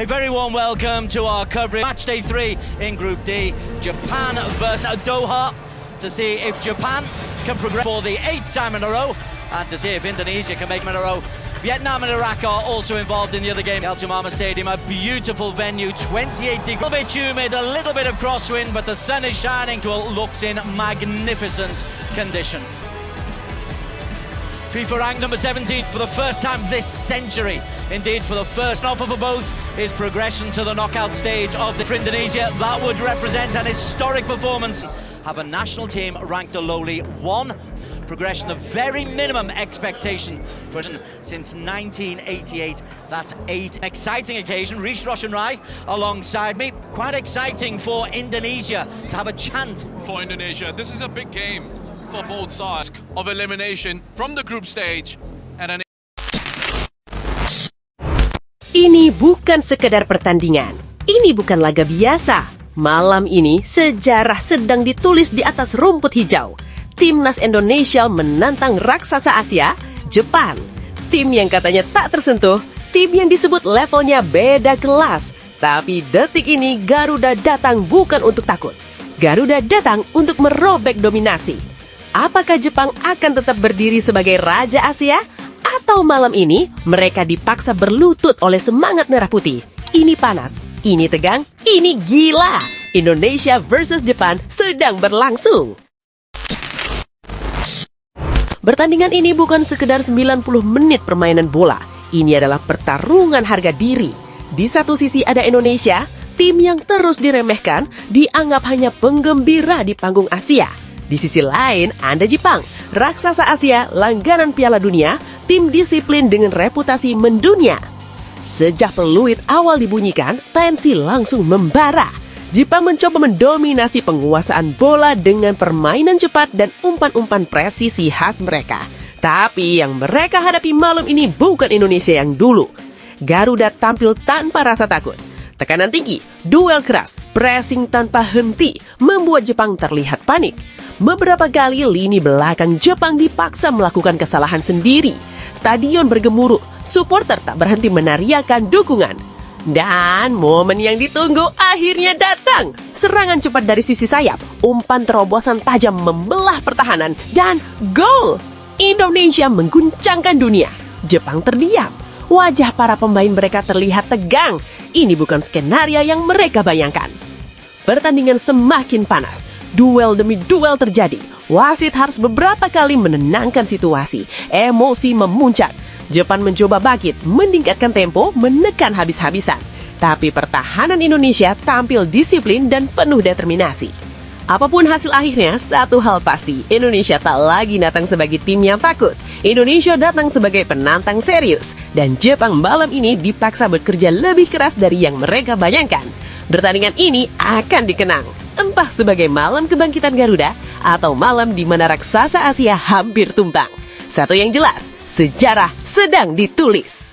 A very warm welcome to our coverage. Match day 3 in Group D. Japan versus Doha, to see if Japan can progress for the 8th time in a row and to see if Indonesia can make them in a row. Vietnam and Iraq are also involved in the other game. El Jumama Stadium, a beautiful venue, 28 degrees. A little bit humid, a little bit of crosswind, but the sun is shining. Looks in magnificent condition. FIFA ranked number 17 for the first time this century. Indeed, for the first offer for both is progression to the knockout stage of the for Indonesia. That would represent an historic performance. Have a national team ranked a lowly 1. Progression, the very minimum expectation for since 1988. That's 8. Exciting occasion. Rish Roshan Rai alongside me. Quite exciting for Indonesia to have a chance. For Indonesia, this is a big game for both sides of elimination from the group stage and an Ini bukan sekedar pertandingan. Ini bukan laga biasa. Malam ini sejarah sedang ditulis di atas rumput hijau. Timnas Indonesia menantang raksasa Asia, Jepang. Tim yang katanya tak tersentuh, tim yang disebut levelnya beda kelas. Tapi detik ini Garuda datang bukan untuk takut. Garuda datang untuk merobek dominasi. Apakah Jepang akan tetap berdiri sebagai Raja Asia? Atau malam ini mereka dipaksa berlutut oleh semangat merah putih? Ini panas, ini tegang, ini gila. Indonesia versus Jepang sedang berlangsung. Pertandingan ini bukan sekedar 90 menit permainan bola. Ini adalah pertarungan harga diri. Di satu sisi ada Indonesia, tim yang terus diremehkan, dianggap hanya penggembira di panggung Asia. Di sisi lain, Anda Jepang, raksasa Asia, langganan Piala Dunia, tim disiplin dengan reputasi mendunia. Sejak peluit awal dibunyikan, tensi langsung membara. Jepang mencoba mendominasi penguasaan bola dengan permainan cepat dan umpan-umpan presisi khas mereka. Tapi yang mereka hadapi malam ini bukan Indonesia yang dulu. Garuda tampil tanpa rasa takut. Tekanan tinggi, duel keras, pressing tanpa henti membuat Jepang terlihat panik. Beberapa kali lini belakang Jepang dipaksa melakukan kesalahan sendiri. Stadion bergemuruh, supporter tak berhenti menariakan dukungan. Dan momen yang ditunggu akhirnya datang. Serangan cepat dari sisi sayap, umpan terobosan tajam membelah pertahanan, dan gol! Indonesia mengguncangkan dunia. Jepang terdiam. Wajah para pemain mereka terlihat tegang. Ini bukan skenario yang mereka bayangkan. Pertandingan semakin panas. Duel demi duel terjadi. Wasit harus beberapa kali menenangkan situasi. Emosi memuncak. Jepang mencoba bangkit, meningkatkan tempo, menekan habis-habisan. Tapi pertahanan Indonesia tampil disiplin dan penuh determinasi. Apapun hasil akhirnya, satu hal pasti, Indonesia tak lagi datang sebagai tim yang takut. Indonesia datang sebagai penantang serius. Dan Jepang malam ini dipaksa bekerja lebih keras dari yang mereka bayangkan. Pertandingan ini akan dikenang, entah sebagai malam kebangkitan Garuda atau malam di mana raksasa Asia hampir tumbang. Satu yang jelas, sejarah sedang ditulis.